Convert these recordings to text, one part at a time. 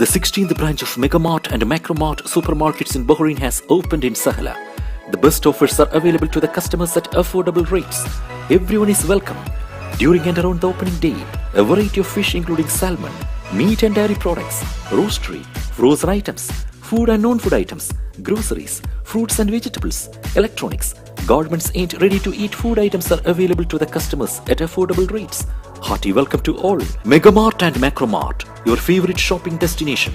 16th branch of Megamart and Macromart supermarkets in Bahrain has opened in Sahla. The best offers are available to the customers at affordable rates. Everyone is welcome. During and around the opening day, a variety of fish including salmon, meat and dairy products, roastery, frozen items, food and non-food items, groceries, fruits and vegetables, electronics, garments and ready-to-eat food items are available to the customers at affordable rates. Hearty welcome to all. Megamart and Macromart, your favorite shopping destination.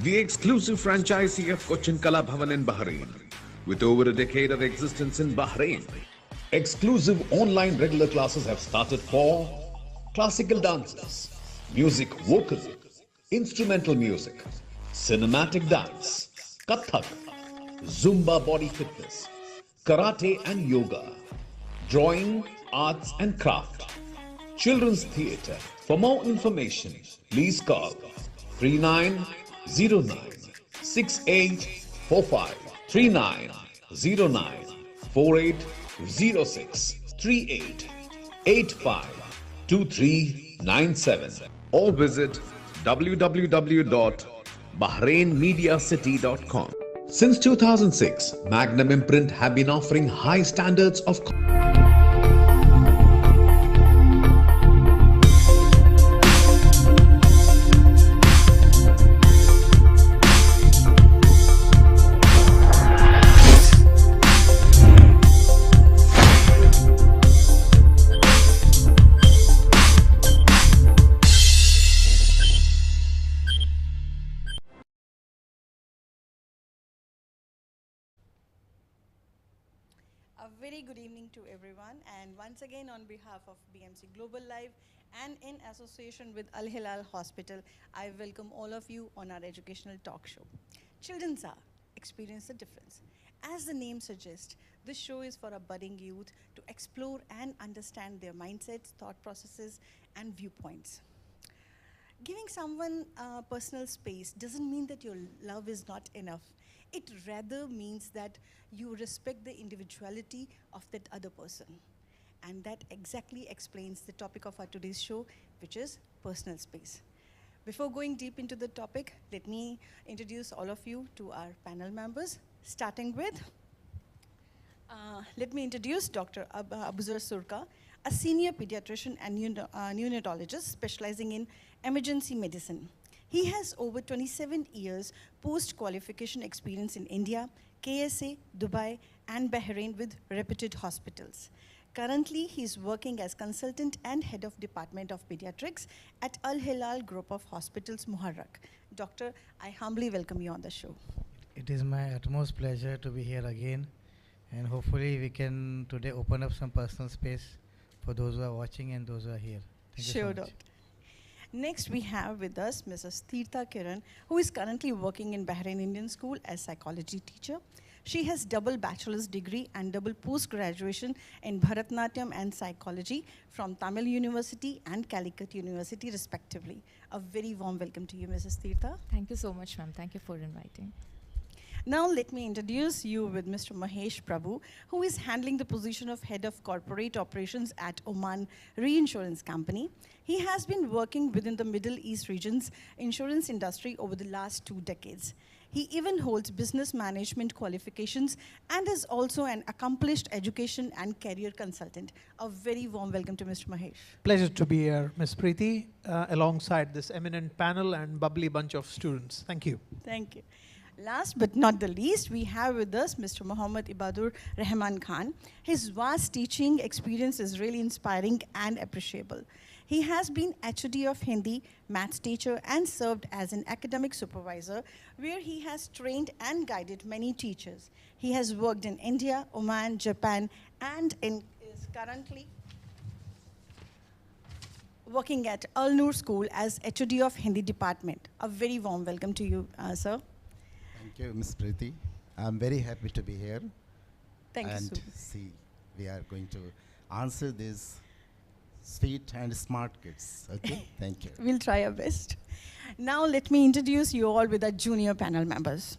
The exclusive franchisee of Cochin Kala Bhavan in Bahrain, with over a decade of existence in Bahrain. Exclusive online regular classes have started for classical dances, music vocal, instrumental music, cinematic dance, Kathak, Zumba body fitness, karate and yoga, drawing, arts and craft, children's theatre. For more information, please call 3909 6845 3909 4806 3885 2397 or visit www.bahrainmediacity.com. Since 2006, Magnum Imprint have been offering high standards of A very good evening to everyone, and once again on behalf of BMC Global Live and in association with Al Hilal Hospital, I welcome all of you on our educational talk show. Children's are experience the difference. As the name suggests, this show is for a budding youth to explore and understand their mindsets, thought processes, and viewpoints. Giving someone personal space doesn't mean that your love is not enough. It rather means that you respect the individuality of that other person. And that exactly explains the topic of our today's show, which is personal space. Before going deep into the topic, let me introduce all of you to our panel members, starting with, let me introduce Dr. Abuzer Surka, a senior pediatrician and neonatologist specializing in emergency medicine. He has over 27 years post-qualification experience in India, KSA, Dubai, and Bahrain with reputed hospitals. Currently, he is working as consultant and head of Department of Pediatrics at Al Hilal Group of Hospitals, Muharrak. Doctor, I humbly welcome you on the show. It is my utmost pleasure to be here again, and hopefully we can today open up some personal space for those who are watching and those who are here. Thank you so much. Doctor. Next, we have with us Mrs. Theertha Kiran, who is currently working in Bahrain Indian School as psychology teacher. She has double bachelor's degree and double post-graduation in Bharatnatyam and psychology from Tamil University and Calicut University, respectively. A very warm welcome to you, Mrs. Theertha. Thank you so much, ma'am. Thank you for inviting. Now let me introduce you with Mr. Mahesh Prabhu, who is handling the position of Head of Corporate Operations at Oman Reinsurance Company. He has been working within the Middle East region's insurance industry over the last 2 decades. He even holds business management qualifications and is also an accomplished education and career consultant. A very warm welcome to Mr. Mahesh. Pleasure to be here, Ms. Preety, alongside this eminent panel and bubbly bunch of students. Thank you. Thank you. Last but not the least, we have with us Mr. Mohammed Ibadur Rahman Khan. His vast teaching experience is really inspiring and appreciable. He has been HOD of Hindi, maths teacher, and served as an academic supervisor, where he has trained and guided many teachers. He has worked in India, Oman, Japan, and is currently working at Noor School as HOD of Hindi department. A very warm welcome to you, sir. Thank you, Ms. Preety. I'm very happy to be here. Thank you, and sir. see, we are going to answer these sweet and smart kids. Okay, thank you. We'll try our best. Now let me introduce you all with our junior panel members.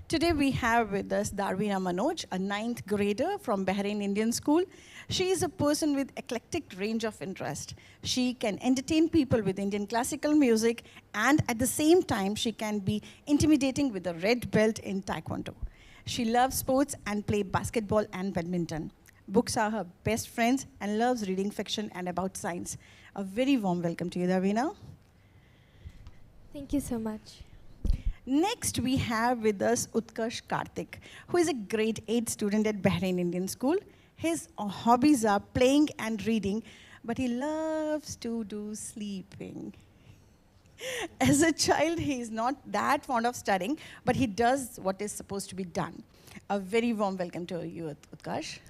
Today we have with us Darwina Manoj, a 9th grader from Bahrain Indian School. She is a person with eclectic range of interest. She can entertain people with Indian classical music, and at the same time she can be intimidating with a red belt in Taekwondo. She loves sports and play basketball and badminton. Books are her best friends and loves reading fiction and about science. A very warm welcome to you, Darwina. Thank you so much. Next, we have with us Utkarsh Karthik, who is a grade 8 student at Bahrain Indian School. His hobbies are playing and reading, but he loves to do sleeping. As a child, he is not that fond of studying, but he does what is supposed to be done. A very warm welcome to you, Utkarsh.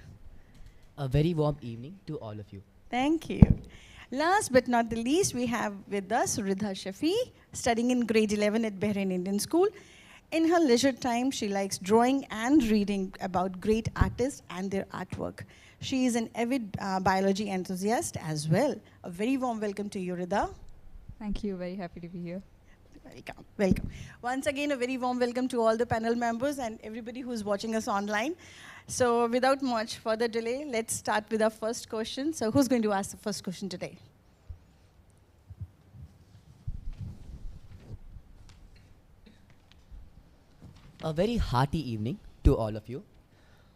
A very warm evening to all of you. Thank you. Last but not the least, we have with us Ridha Shefi, studying in grade 11 at Bahrain Indian School. In her leisure time, she likes drawing and reading about great artists and their artwork. She is an avid biology enthusiast as well. A very warm welcome to you, Ridha. Thank you. Very happy to be here. Welcome, welcome. Once again, a very warm welcome to all the panel members and everybody who's watching us online. So without much further delay, let's start with our first question. So who's going to ask the first question today? A very hearty evening to all of you.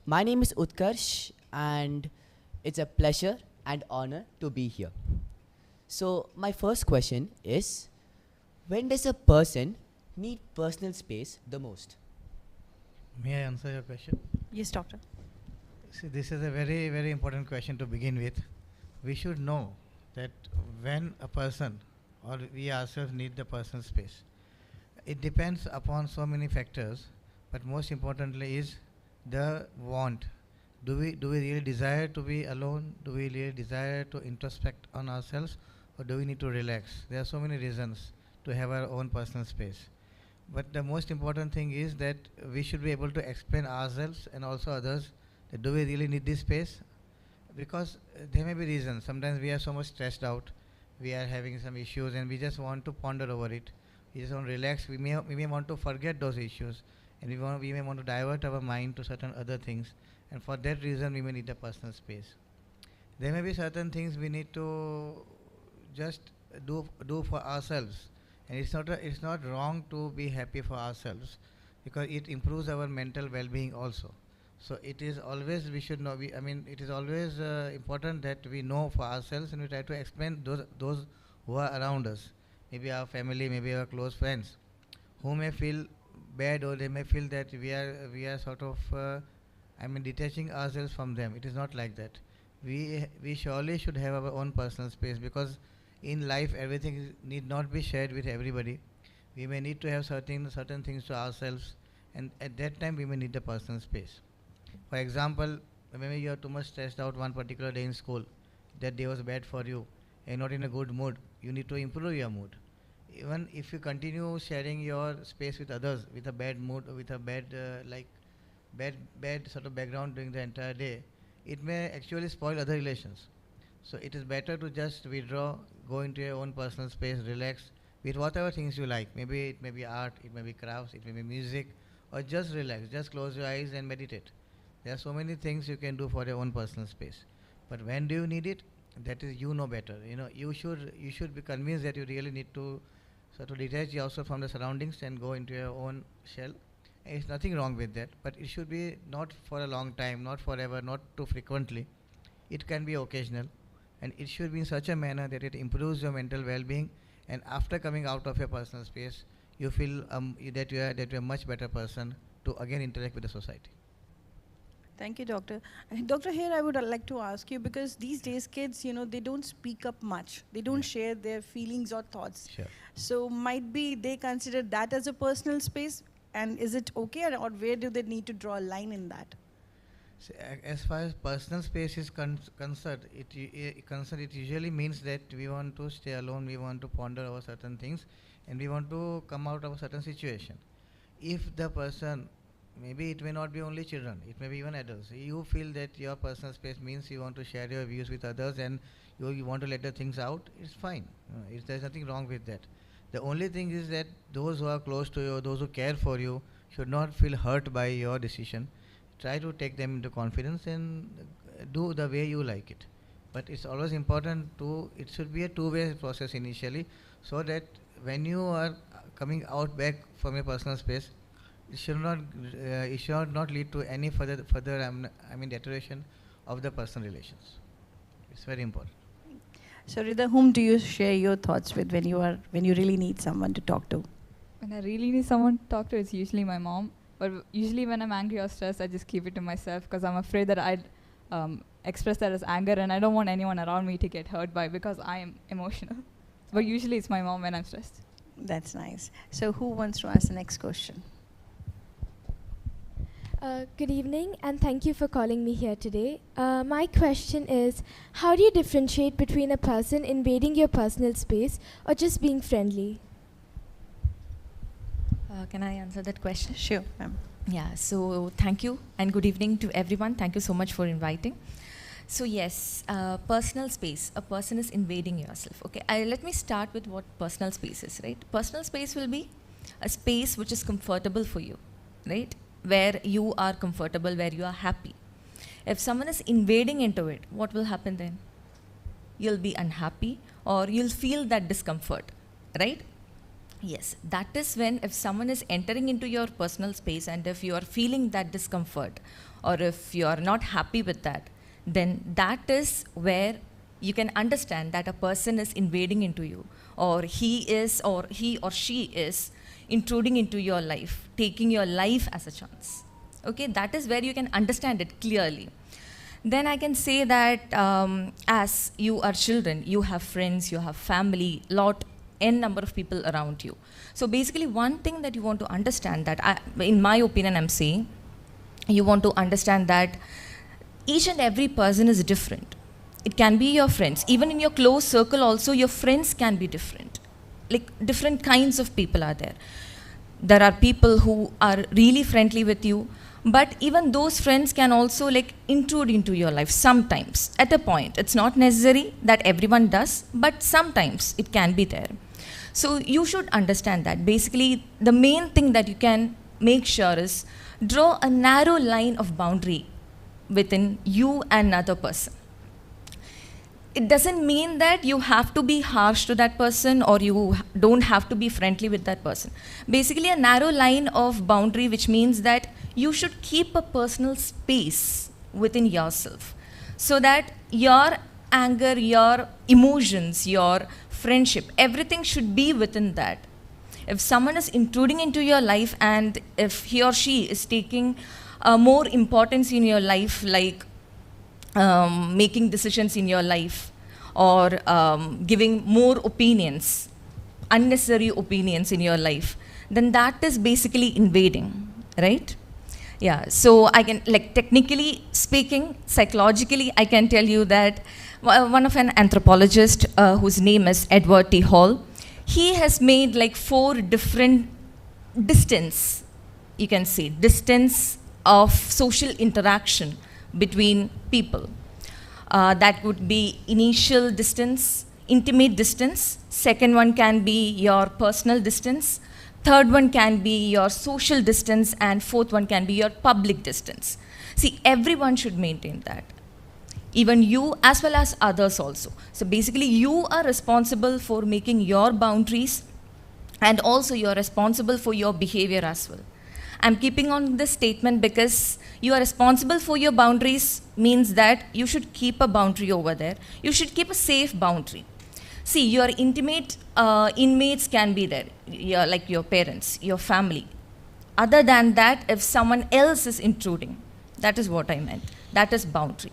My name is Utkarsh, and it's a pleasure and honor to be here. So my first question is, when does a person need personal space the most? May I answer your question? Yes, doctor. See, this is a very, very important question to begin with. We should know that when a person or we ourselves need the personal space, it depends upon so many factors, but most importantly is the want. Do we really desire to be alone? Do we really desire to introspect on ourselves, or do we need to relax? There are so many reasons to have our own personal space. But the most important thing is that we should be able to explain ourselves and also others that do we really need this space? Because there may be reasons. Sometimes we are so much stressed out, we are having some issues and we just want to ponder over it. We just want to relax. We may want to forget those issues, and we may want to divert our mind to certain other things, and for that reason we may need a personal space. There may be certain things we need to just do for ourselves. And it's not wrong to be happy for ourselves, because it improves our mental well-being also. So it is always, we should know, it is always important that we know for ourselves and we try to explain those who are around us. Maybe our family, maybe our close friends, who may feel bad, or they may feel that we are sort of, detaching ourselves from them. It is not like that. We surely should have our own personal space, because in life everything need not be shared with everybody. We may need to have certain things to ourselves, and at that time we may need a personal space. For example, maybe you are too much stressed out one particular day in school, that day was bad for you, and not in a good mood. You need to improve your mood. Even if you continue sharing your space with others with a bad mood, or with a bad sort of background during the entire day, it may actually spoil other relations. So it is better to just withdraw, go into your own personal space, relax with whatever things you like. Maybe it may be art, it may be crafts, it may be music, or just relax, just close your eyes and meditate. There are so many things you can do for your own personal space. But when do you need it? That is, you know better. You should be convinced that you really need to sort of detach yourself from the surroundings and go into your own shell. And it's nothing wrong with that, but it should be not for a long time, not forever, not too frequently. It can be occasional. And it should be in such a manner that it improves your mental well-being, and after coming out of your personal space, you feel that you are a much better person to again interact with the society. Thank you, Doctor. Doctor, here I would like to ask you, because these days kids, they don't speak up much. They don't share their feelings or thoughts. Sure. So might be they consider that as a personal space, and is it okay, or where do they need to draw a line in that? So, as far as personal space is concerned, it usually means that we want to stay alone, we want to ponder over certain things, and we want to come out of a certain situation. If the person, maybe it may not be only children, it may be even adults, you feel that your personal space means you want to share your views with others and you want to let the things out, it's fine. There's nothing wrong with that. The only thing is that those who are close to you, those who care for you, should not feel hurt by your decision. Try to take them into confidence and do the way you like it. But it's always important it should be a two-way process initially, so that when you are coming out back from your personal space, it should not lead to any further deterioration of the personal relations. It's very important. So Ridha, whom do you share your thoughts with when you really need someone to talk to? When I really need someone to talk to, it's usually my mom. But usually when I'm angry or stressed, I just keep it to myself because I'm afraid that I'd express that as anger, and I don't want anyone around me to get hurt by because I am emotional. But usually it's my mom when I'm stressed. That's nice. So who wants to ask the next question? Good evening, and thank you for calling me here today. My question is, how do you differentiate between a person invading your personal space or just being friendly? Can I answer that question? Sure, ma'am. Yeah, so thank you and good evening to everyone. Thank you so much for inviting. So yes, personal space, a person is invading yourself. Okay, let me start with what personal space is, right? Personal space will be a space which is comfortable for you, right? Where you are comfortable, where you are happy. If someone is invading into it, what will happen then? You'll be unhappy or you'll feel that discomfort, right? Yes, that is when if someone is entering into your personal space and if you are feeling that discomfort or if you are not happy with that, then that is where you can understand that a person is invading into you, or he or she is intruding into your life, taking your life as a chance. Okay, that is where you can understand it clearly. Then I can say that as you are children, you have friends, you have family, n number of people around you. So basically one thing that you want to understand that, in my opinion I'm saying, you want to understand that each and every person is different. It can be your friends. Even in your close circle also, your friends can be different. Like different kinds of people are there. There are people who are really friendly with you, but even those friends can also like intrude into your life sometimes at a point. It's not necessary that everyone does, but sometimes it can be there. So you should understand that. Basically, the main thing that you can make sure is draw a narrow line of boundary within you and another person. It doesn't mean that you have to be harsh to that person or you don't have to be friendly with that person. Basically, a narrow line of boundary, which means that you should keep a personal space within yourself so that your anger, your emotions, your friendship, everything should be within that. If someone is intruding into your life and if he or she is taking more importance in your life, like making decisions in your life or giving more opinions, unnecessary opinions in your life, then that is basically invading, right? Yeah, so I can, like technically speaking, psychologically, I can tell you that one of an anthropologist whose name is Edward T. Hall, he has made like 4 different distance, you can say, distance of social interaction between people. That would be initial distance, intimate distance. Second one can be your personal distance. Third one can be your social distance. And fourth one can be your public distance. See, everyone should maintain that. Even you as well as others also. So basically you are responsible for making your boundaries and also you are responsible for your behavior as well. I'm keeping on this statement because you are responsible for your boundaries means that you should keep a boundary over there. You should keep a safe boundary. See, your intimate inmates can be there, like your parents, your family. Other than that, if someone else is intruding, that is what I meant. That is boundary.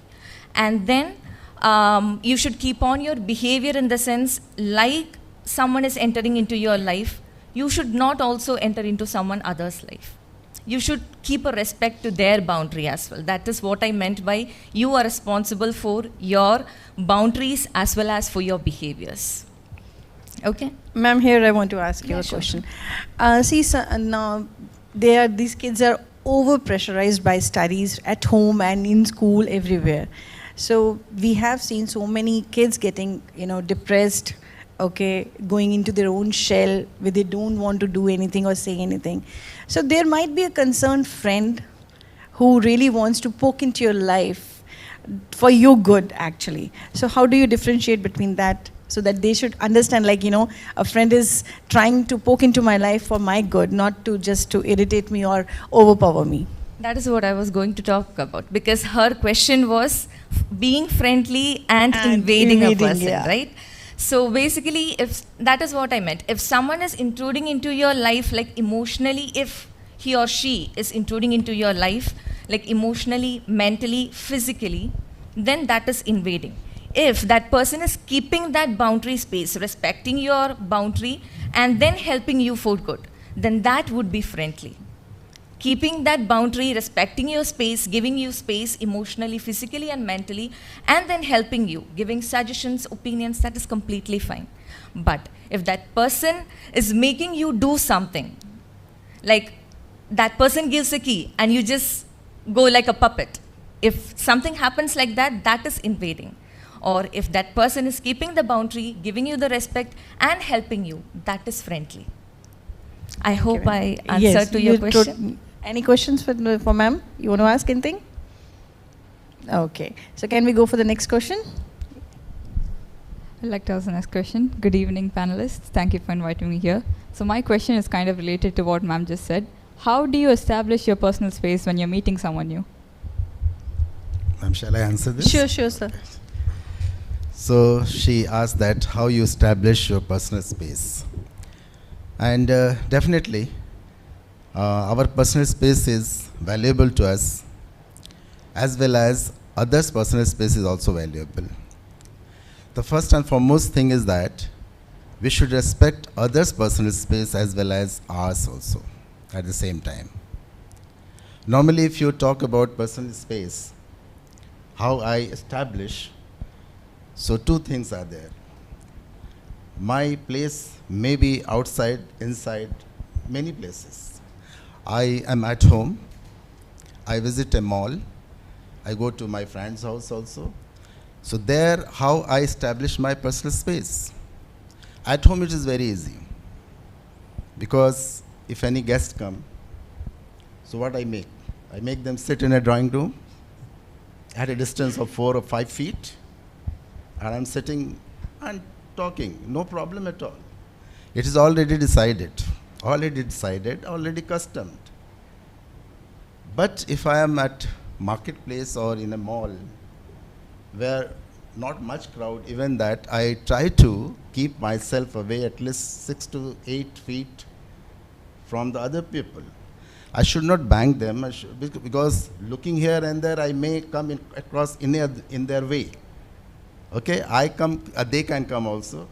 And then you should keep on your behavior in the sense, like someone is entering into your life, you should not also enter into someone other's life. You should keep a respect to their boundary as well. That is what I meant by you are responsible for your boundaries as well as for your behaviors. Okay? Ma'am, here I want to ask you a sure. question. See, now these kids are over pressurized by studies at home and in school everywhere. So we have seen so many kids getting, depressed, okay, going into their own shell where they don't want to do anything or say anything. So there might be a concerned friend who really wants to poke into your life for your good, actually. So how do you differentiate between that so that they should understand, like, a friend is trying to poke into my life for my good, not to just to irritate me or overpower me? That is what I was going to talk about, because her question was being friendly and invading a person, yeah. right? So basically, if that is what I meant. If someone is intruding into your life, like emotionally, if he or she is intruding into your life, like emotionally, mentally, physically, then that is invading. If that person is keeping that boundary space, respecting your boundary, and then helping you for good, then that would be friendly. Keeping that boundary, respecting your space, giving you space emotionally, physically, and mentally, and then helping you, giving suggestions, opinions, that is completely fine. But if that person is making you do something, like that person gives a key and you just go like a puppet, if something happens like that, that is invading. Or if that person is keeping the boundary, giving you the respect, and helping you, that is friendly. I hope I answered to your question. Any questions for ma'am? You want to ask anything? Okay. So can we go for the next question? I'd like to ask the next question. Good evening, panelists. Thank you for inviting me here. So my question is kind of related to what ma'am just said. How do you establish your personal space when you're meeting someone new? Ma'am, shall I answer this? Sure, sir. So she asked that how you establish your personal space. And definitely, our personal space is valuable to us, as well as others' personal space is also valuable. The first and foremost thing is that we should respect others' personal space as well as ours also at the same time. Normally, if you talk about personal space, how I establish, so two things are there. My place may be outside, inside, many places. I am at home, I visit a mall, I go to my friend's house also. So there, how I establish my personal space. At home it is very easy, because if any guest come, so what I make? I make them sit in a drawing room at a distance of 4 or 5 feet, and I'm sitting and talking, no problem at all. It is already decided, already customed. But if I am at marketplace or in a mall where not much crowd, even that, I try to keep myself away at least 6 to 8 feet from the other people. I should not bang them, because looking here and there, I may come across in their way. Okay, I come, they can come also.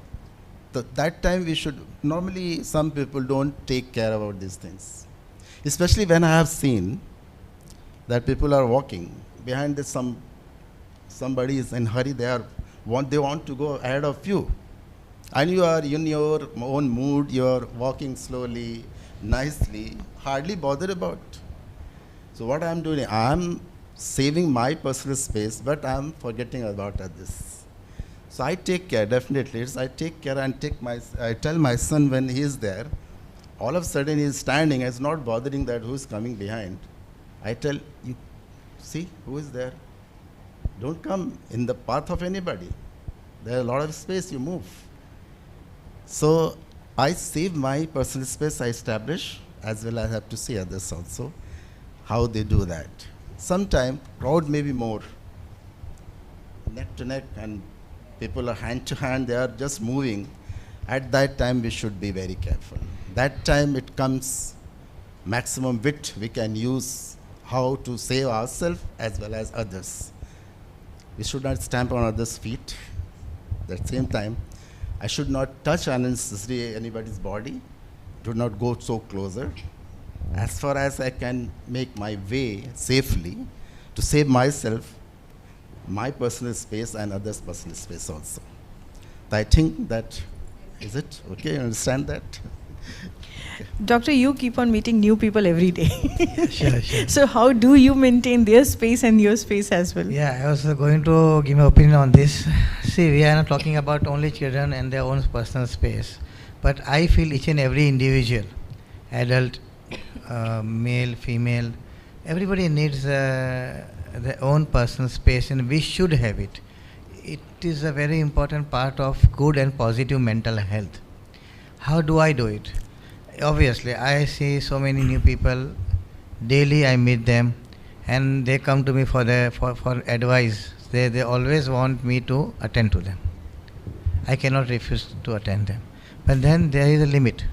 That time we should, normally some people don't take care about these things. Especially when I have seen that people are walking behind this, somebody is in hurry, they want to go ahead of you. And you are in your own mood, you are walking slowly, nicely, hardly bothered about. So what I am doing, I am saving my personal space, but I am forgetting about this. So I take care, definitely. I take care and I tell my son when he is there, all of a sudden he is standing, it's not bothering that who is coming behind. I tell you, see who is there. Don't come in the path of anybody. There is a lot of space, you move. So I save my personal space, I establish, as well as I have to see others also, how they do that. Sometimes crowd may be more, neck to neck, and people are hand to hand, they are just moving. At that time, we should be very careful. That time it comes maximum wit we can use how to save ourselves as well as others. We should not stamp on others' feet. At the same time, I should not touch unnecessarily anybody's body. Do not go so closer. As far as I can make my way safely to save myself, my personal space and others' personal space also. I think that, is it okay? You understand that? Doctor, you keep on meeting new people every day. Sure. So how do you maintain their space and your space as well? Yeah, I was going to give my opinion on this. See, we are not talking about only children and their own personal space, but I feel each and every individual, adult, male, female, everybody needs their own personal space, and we should have it. It is a very important part of good and positive mental health. How do I do it? Obviously, I see so many new people. Daily I meet them, and they come to me for advice. They always want me to attend to them. I cannot refuse to attend them. But then there is a limit.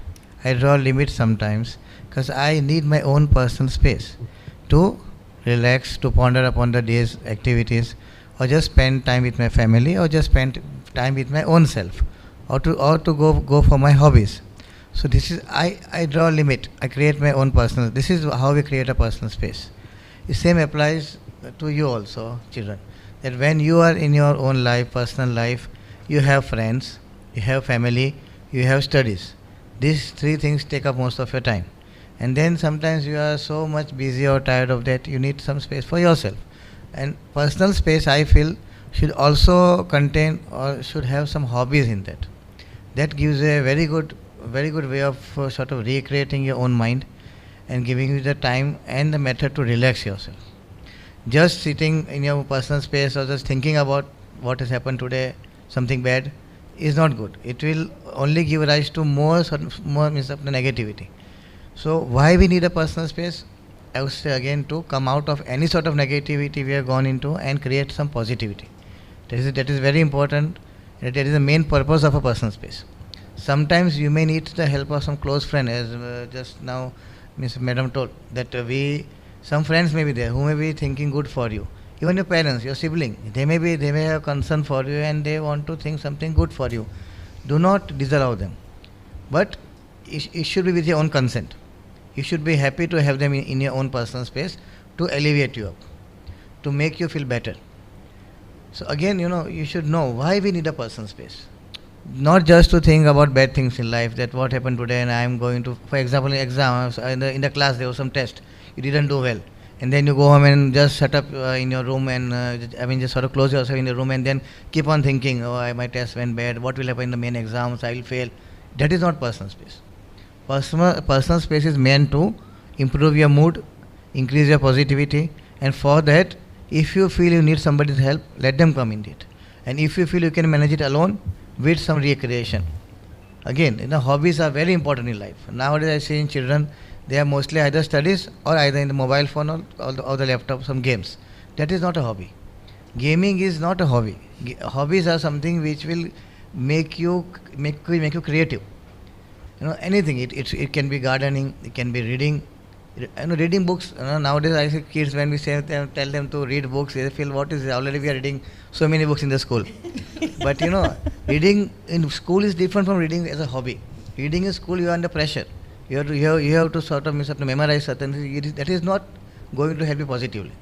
I draw a limit sometimes because I need my own personal space to relax, to ponder upon the day's activities, or just spend time with my family, or just spend time with my own self, or to go for my hobbies. So this is, I draw a limit. I create my own personal. This is how we create a personal space. The same applies to you also, children. That when you are in your own life, personal life, you have friends, you have family, you have studies. These three things take up most of your time. And then sometimes you are so much busy or tired of that, you need some space for yourself. And personal space, I feel, should also contain or should have some hobbies in that. That gives a very good way of sort of recreating your own mind and giving you the time and the method to relax yourself. Just sitting in your personal space or just thinking about what has happened today, something bad, is not good. It will only give rise to more means of the negativity. So why we need a personal space? I would say again, to come out of any sort of negativity we have gone into and create some positivity. That is very important. That is the main purpose of a personal space. Sometimes you may need the help of some close friend, as just now Miss Madam told, that some friends may be there who may be thinking good for you. Even your parents, your sibling, they may have concern for you and they want to think something good for you. Do not disallow them. But it should be with your own consent. You should be happy to have them in your own personal space to alleviate you up, to make you feel better. So again, you should know why we need a personal space. Not just to think about bad things in life, that what happened today and I am going to, for example, in exams, in the class there was some test, you didn't do well. And then you go home and just shut up in your room and just sort of close yourself in the room and then keep on thinking, my test went bad, what will happen in the main exams, I will fail. That is not personal space. Personal space is meant to improve your mood, increase your positivity, and for that, if you feel you need somebody's help, let them come in it. And if you feel you can manage it alone, with some recreation. Again, hobbies are very important in life. Nowadays I see in children, they are mostly either studies or either in the mobile phone or the laptop, some games. That is not a hobby. Gaming is not a hobby. Hobbies are something which will make you creative. Anything. It can be gardening, it can be reading. Reading books. Nowadays I see kids, when we tell them to read books, they feel, what is it? Already we are reading so many books in the school. But reading in school is different from reading as a hobby. Reading in school, you are under pressure. You have to sort of memorize certain things. That is not going to help you positively.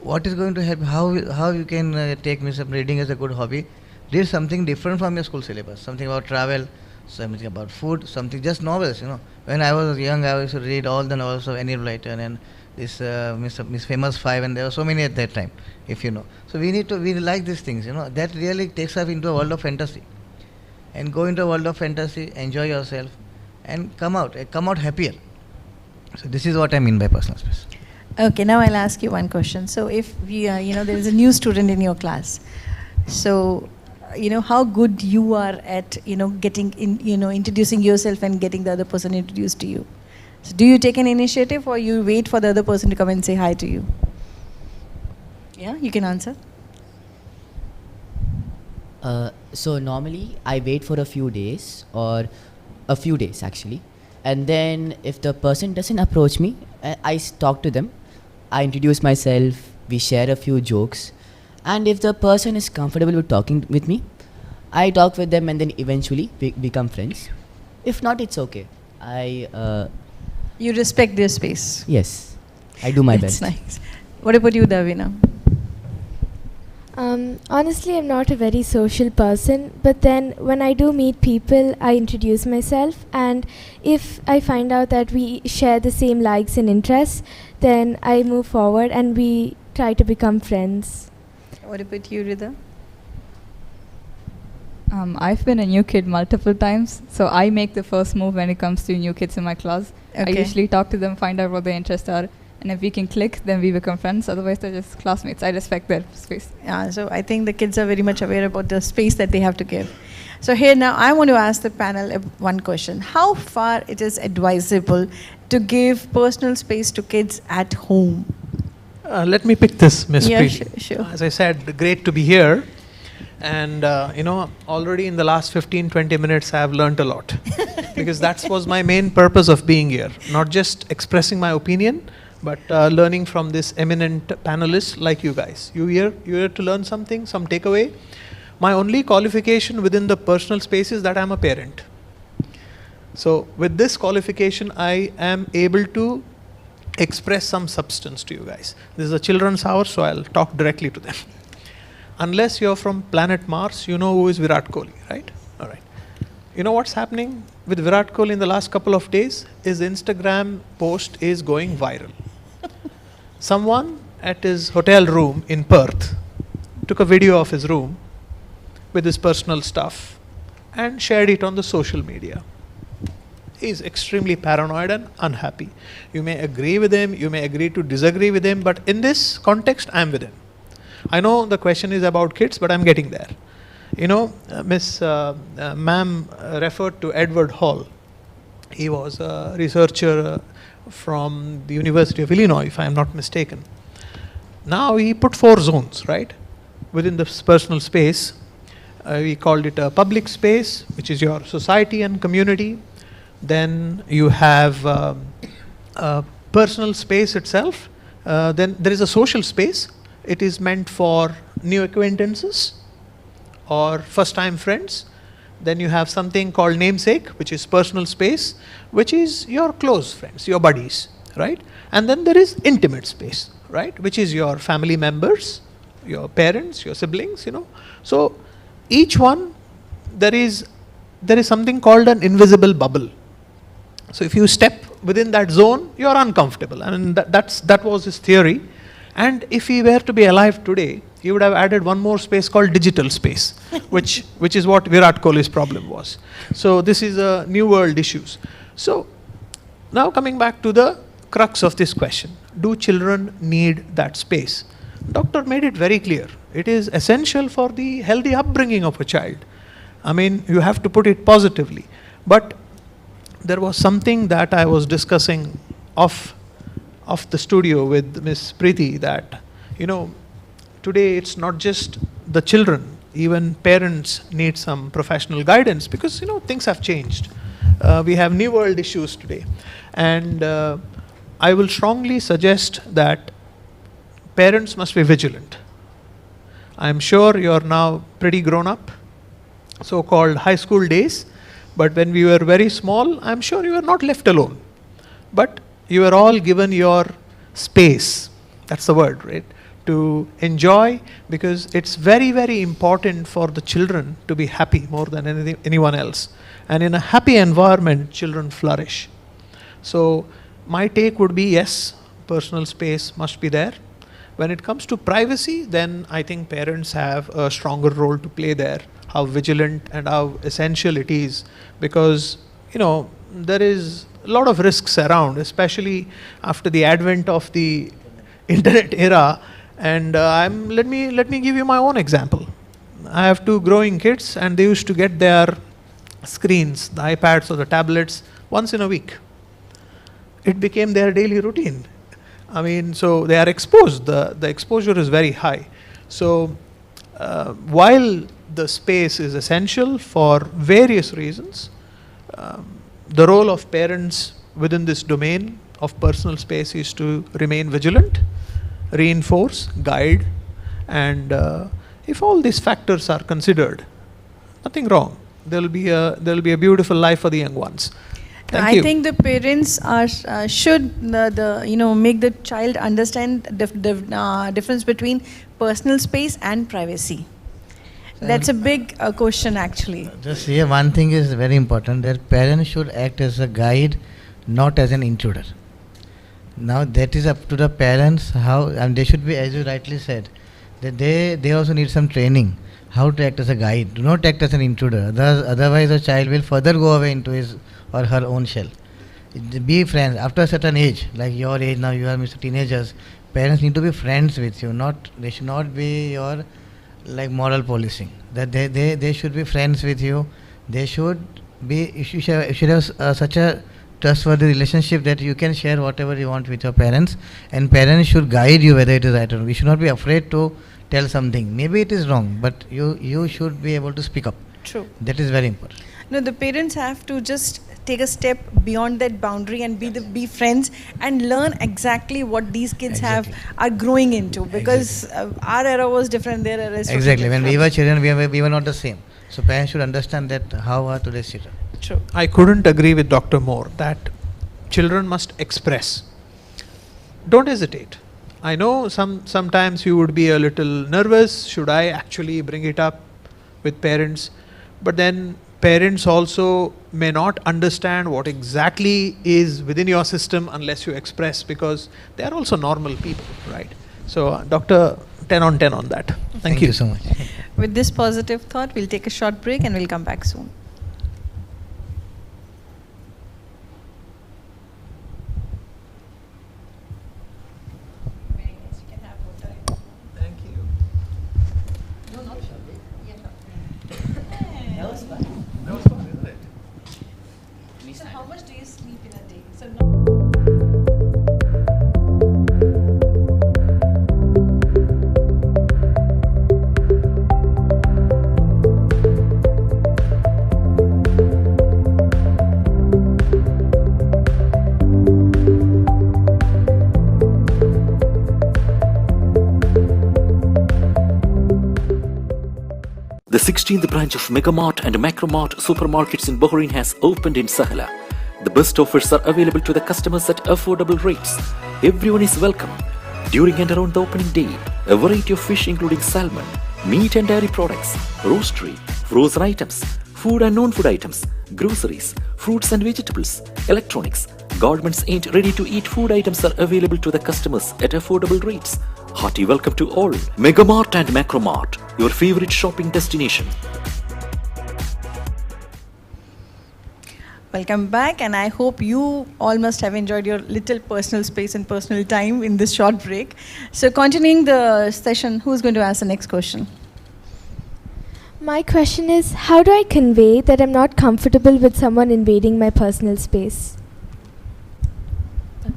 What is going to help? How you can take reading as a good hobby? Read something different from your school syllabus. Something about travel, something about food, something just novels. When I was young, I used to read all the novels of any writer and this Miss Famous Five, and there were so many at that time, if you know. So we like these things. That really takes us into a world of fantasy, and go into a world of fantasy, enjoy yourself, and come out happier. So this is what I mean by personal space. Okay, now I'll ask you one question. So if there is a new student in your class, so how good you are at getting in, introducing yourself and getting the other person introduced to you. So do you take an initiative, or you wait for the other person to come and say hi to you? Yeah, you can answer. So normally I wait for a few days, or a few days actually, and then if the person doesn't approach me, I talk to them. I introduce myself, we share a few jokes, and if the person is comfortable with talking with me, I talk with them, and then eventually we become friends. If not, it's okay. You respect their space. Yes, I do my That's best. nice. What about you, Darwina? Honestly, I'm not a very social person, but then when I do meet people, I introduce myself, and if I find out that we share the same likes and interests, then I move forward and we try to become friends. What about you, Ridha? I've been a new kid multiple times, so I make the first move when it comes to new kids in my class. I Okay. usually talk to them, find out what their interests are, and if we can click, then we become friends. Otherwise, they're just classmates. I respect their space. Yeah, so I think the kids are very much aware about the space that they have to give. So here now, I want to ask the panel one question. How far it is advisable to give personal space to kids at home? Let me pick this, Miss Yeah, Preety. sure. As I said, great to be here. And, already in the last 15, 20 minutes, I have learnt a lot. Because that was my main purpose of being here. Not just expressing my opinion, but learning from this eminent panelists like you guys. You're here to learn something, some takeaway. My only qualification within the personal space is that I'm a parent. So with this qualification, I am able to express some substance to you guys. This is a children's hour, so I'll talk directly to them. Unless you're from planet Mars, you know who is Virat Kohli, right? All right. You know what's happening with Virat Kohli in the last couple of days? His Instagram post is going viral. Someone at his hotel room in Perth took a video of his room with his personal stuff and shared it on the social media. He is extremely paranoid and unhappy. You may agree with him, you may agree to disagree with him, but in this context, I'm with him. I know the question is about kids, but I'm getting there. Ma'am referred to Edward Hall. He was a researcher from the University of Illinois, if I'm not mistaken. Now he put 4 zones, right? Within the personal space. We called it a public space, which is your society and community. Then you have a personal space itself. Then there is a social space. It is meant for new acquaintances or first-time friends. Then you have something called namesake, which is personal space, which is your close friends, your buddies, right? And then there is intimate space, right? Which is your family members, your parents, your siblings, So each one, there is something called an invisible bubble. So if you step within that zone, you are uncomfortable. I mean, that was his theory. And if he were to be alive today, he would have added one more space called digital space, which is what Virat Kohli's problem was. So this is a new world issues. So now coming back to the crux of this question, do children need that space? Doctor made it very clear. It is essential for the healthy upbringing of a child. I mean, you have to put it positively. But there was something that I was discussing off the studio with Miss Preety that, today it's not just the children, even parents need some professional guidance because, things have changed. We have new world issues today. And I will strongly suggest that parents must be vigilant. I'm sure you're now pretty grown up, so-called high school days, but when we were very small, I'm sure you were not left alone. But you were all given your space, that's the word, right, to enjoy, because it's very, very important for the children to be happy more than anyone else. And in a happy environment, children flourish. So my take would be, yes, personal space must be there. When it comes to privacy, then I think parents have a stronger role to play there, how vigilant and how essential it is, because, there is a lot of risks around, especially after the advent of the internet era. And let me give you my own example. I have 2 growing kids, and they used to get their screens, the iPads or the tablets, once in a week. It became their daily routine. I mean, so they are exposed. The exposure is very high. So while the space is essential for various reasons. The role of parents within this domain of personal space is to remain vigilant, reinforce, guide, and if all these factors are considered, nothing wrong. There will be a beautiful life for the young ones. Thank you. I think the parents are should make the child understand the difference between personal space and privacy. That's a big question, actually. Just here, one thing is very important, that parents should act as a guide, not as an intruder. Now that is up to the parents how, and they should be, as you rightly said, that they also need some training how to act as a guide. Do not act as an intruder. Otherwise, the child will further go away into his or her own shell. Be friends after a certain age, like your age now. You are Mr. Teenagers. Parents need to be friends with you. They should not be your like moral policing. That they should be friends with you. They should be. You should have such a trustworthy relationship that you can share whatever you want with your parents, and parents should guide you whether it is right or wrong. We should not be afraid to tell something. Maybe it is wrong, but you should be able to speak up. True. That is very important. No, the parents have to just take a step beyond that boundary and be friends and learn exactly what these kids are growing into, because our era was different, their era is totally exactly different. When we were children, we were not the same. So parents should understand that how are today's children. True. I couldn't agree with Dr. Moore that children must express. Don't hesitate. I know sometimes you would be a little nervous. Should I actually bring it up with parents? But then parents also may not understand what exactly is within your system unless you express, because they are also normal people, right? So, Doctor, 10 on 10 on that. Thank you so much. With this positive thought, we'll take a short break and we'll come back soon. Thank you. No, not short break. Yeah, That was fun, isn't it? So how much do you sleep in a day? So The 16th branch of Megamart and Macromart supermarkets in Bahrain has opened in Sahla. The best offers are available to the customers at affordable rates. Everyone is welcome. During and around the opening day, a variety of fish including salmon, meat and dairy products, roastery, frozen items, food and non-food items, groceries, fruits and vegetables, electronics, garments and ready-to-eat food items are available to the customers at affordable rates. Hearty welcome to all. Megamart and Macromart, your favorite shopping destination. welcome back, and I hope you all must have enjoyed your little personal space and personal time in this short break. So continuing the session, who's going to ask the next question? My question is, how do I convey that I'm not comfortable with someone invading my personal space?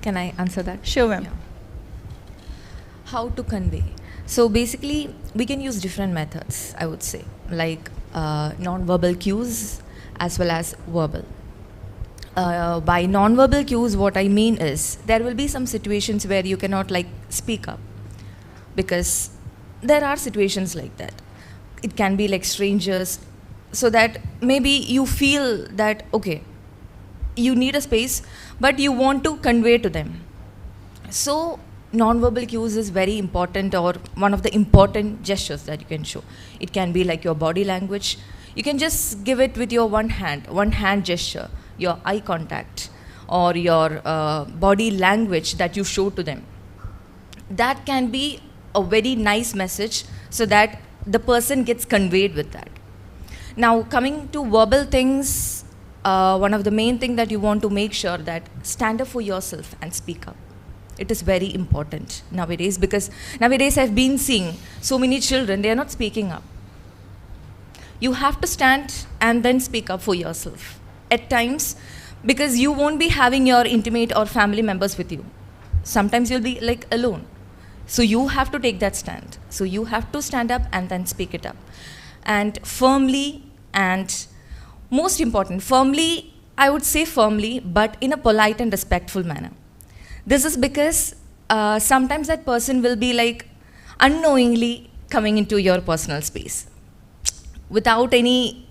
Can I answer that? Sure, ma'am. Yeah. How to convey? So basically, we can use different methods, I would say, like non-verbal cues as well as verbal. By non-verbal cues, what I mean is, there will be some situations where you cannot speak up, because there are situations like that. It can be like strangers, so that maybe you feel that, okay, you need a space, but you want to convey to them. So non-verbal cues is very important, or one of the important gestures that you can show. It can be like your body language. You can just give it with your one hand gesture, your eye contact, or your body language that you show to them. That can be a very nice message, so that the person gets conveyed with that. Now, coming to verbal things, one of the main thing that you want to make sure that stand up for yourself and speak up. It is very important nowadays, because nowadays I've been seeing so many children, they are not speaking up. You have to stand and then speak up for yourself at times, because you won't be having your intimate or family members with you. Sometimes you'll be alone. So you have to take that stand. So you have to stand up and then speak it up. and firmly, and most important, firmly, I would say firmly, but in a polite and respectful manner. This is because sometimes that person will be like unknowingly coming into your personal space. Without any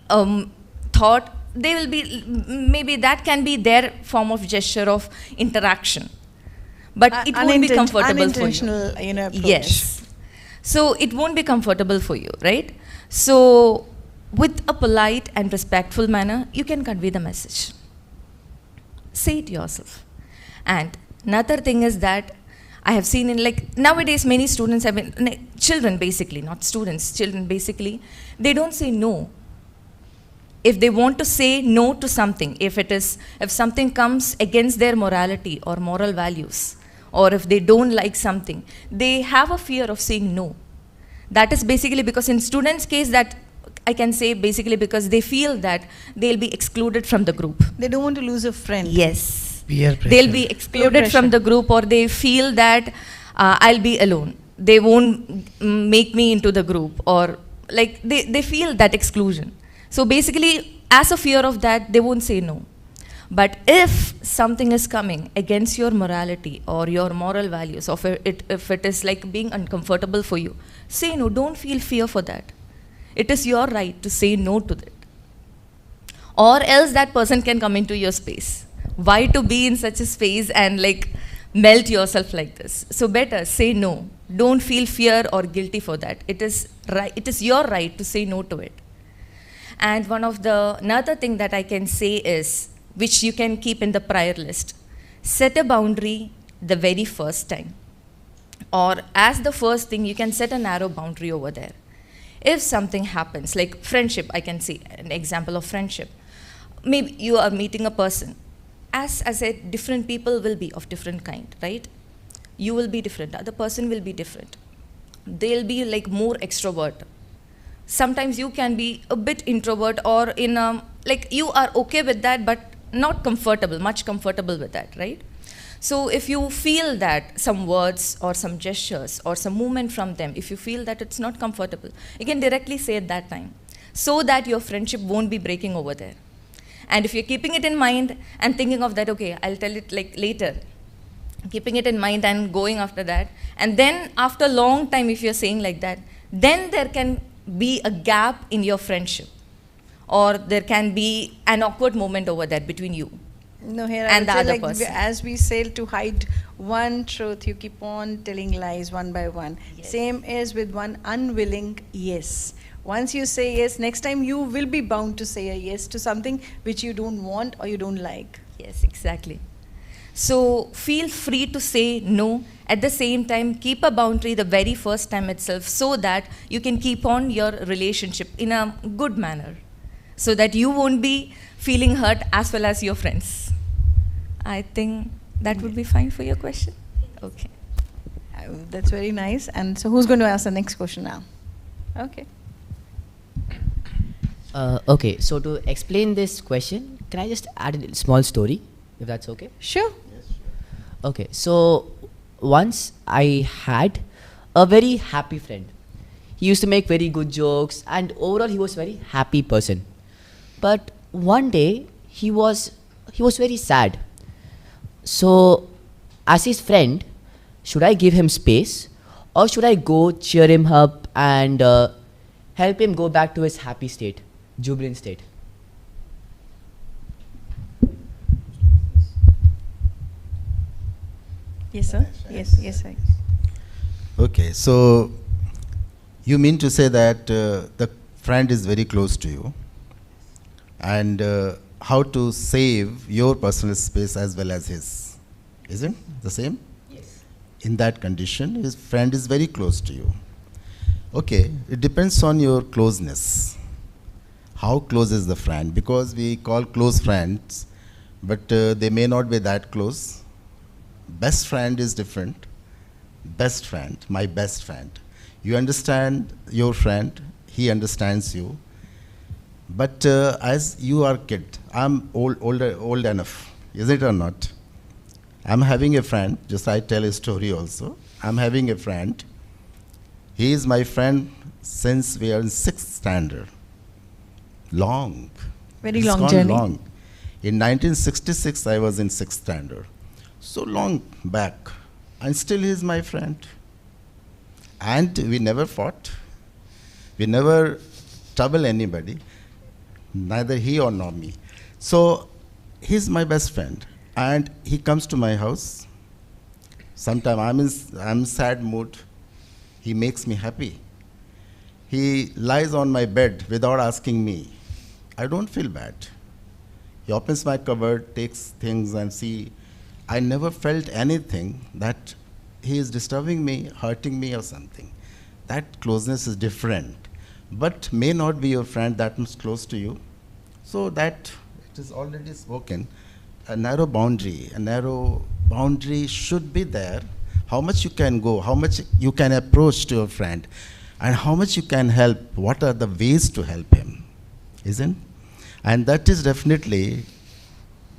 thought, they will be, maybe that can be their form of gesture of interaction. But it won't be comfortable for you. Unintentional, approach. Yes. So it won't be comfortable for you, right? So with a polite and respectful manner, you can convey the message. Say it yourself. And another thing is that I have seen in, like, nowadays many students have been, children basically, not students, children basically, they don't say no. If they want to say no to something, if something comes against their morality or moral values, or if they don't like something, they have a fear of saying no. That is basically because in students' case, that I can say basically because they feel that they'll be excluded from the group. They don't want to lose a friend. Yes. Peer pressure. They'll be excluded from the group, or they feel that I'll be alone. They won't make me into the group, or like they feel that exclusion. So basically, as a fear of that, they won't say no. But if something is coming against your morality or your moral values, or if it is like being uncomfortable for you, say no. Don't feel fear for that. It is your right to say no to that. Or else that person can come into your space. Why to be in such a space and like melt yourself like this? So better say no. Don't feel fear or guilty for that. It is your right to say no to it. And another thing that I can say is, which you can keep in the prior list, set a boundary the very first time. Or as the first thing, you can set a narrow boundary over there. If something happens, like friendship, I can see an example of friendship. Maybe you are meeting a person. As I said, different people will be of different kind, right? You will be different, the other person will be different. They'll be like more extrovert. Sometimes you can be a bit introvert, or like you are okay with that, but not much comfortable with that, right? So if you feel that some words or some gestures or some movement from them, if you feel that it's not comfortable, you can directly say at that time, so that your friendship won't be breaking over there. And if you're keeping it in mind and thinking of that, okay, I'll tell it like later, keeping it in mind and going after that, and then after a long time, if you're saying like that, then there can be a gap in your friendship, or there can be an awkward moment over there between you. No, here and the I would say, other like, person. as we sail to hide one truth, you keep on telling lies one by one. Yes. Same is with one unwilling yes. Once you say yes, next time you will be bound to say a yes to something which you don't want or you don't like. Yes, exactly. So feel free to say no. At the same time, keep a boundary the very first time itself, so that you can keep on your relationship in a good manner, so that you won't be feeling hurt as well as your friends. I think that would be fine for your question. Okay. That's very nice. And so who's going to ask the next question now? Okay. Okay, so to explain this question, can I just add a small story, if that's okay? Sure. Okay, so once I had a very happy friend. He used to make very good jokes, and overall he was a very happy person. But one day he was very sad. So as his friend, should I give him space, or should I go cheer him up and help him go back to his happy state, jubilant state? Yes, sir. Yes, sir. Okay, so you mean to say that the friend is very close to you, and how to save your personal space as well as his, isn't the same? Yes. In that condition, his friend is very close to you. Okay, it depends on your closeness. How close is the friend? Because we call close friends, but they may not be that close. Best friend is different. Best friend, my best friend. You understand your friend, he understands you. But as you are kid, I'm old enough, is it or not? I'm having a friend, just I tell a story also. I'm having a friend. He is my friend since we are in 6th standard. Long. Very It's long gone journey. long. In 1966, I was in 6th standard. So long back. And still he is my friend. And we never fought. We never trouble anybody. Neither he or nor me. So he's my best friend. And he comes to my house. Sometimes I'm in sad mood. He makes me happy. He lies on my bed without asking me. I don't feel bad. He opens my cupboard, takes things and see. I never felt anything that he is disturbing me, hurting me or something. That closeness is different, but may not be your friend that much close to you. So that it is already spoken. A narrow boundary should be there. How much you can go, how much you can approach to your friend, and how much you can help, what are the ways to help him, isn't? And that is definitely,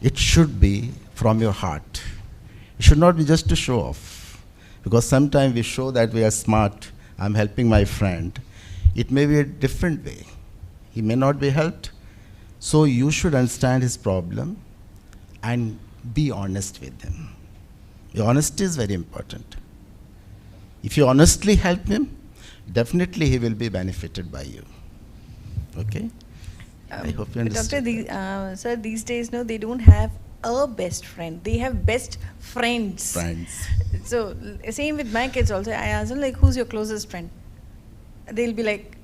it should be from your heart. It should not be just to show off. Because sometimes we show that we are smart, I'm helping my friend. It may be a different way. He may not be helped. So you should understand his problem and be honest with him. Your honesty is very important. If you honestly help him, definitely he will be benefited by you. Okay? I hope you understand. Doctor, sir, these days, no, they don't have a best friend. They have best friends. Friends. So, same with my kids also. I ask them, like, who's your closest friend? They'll be like,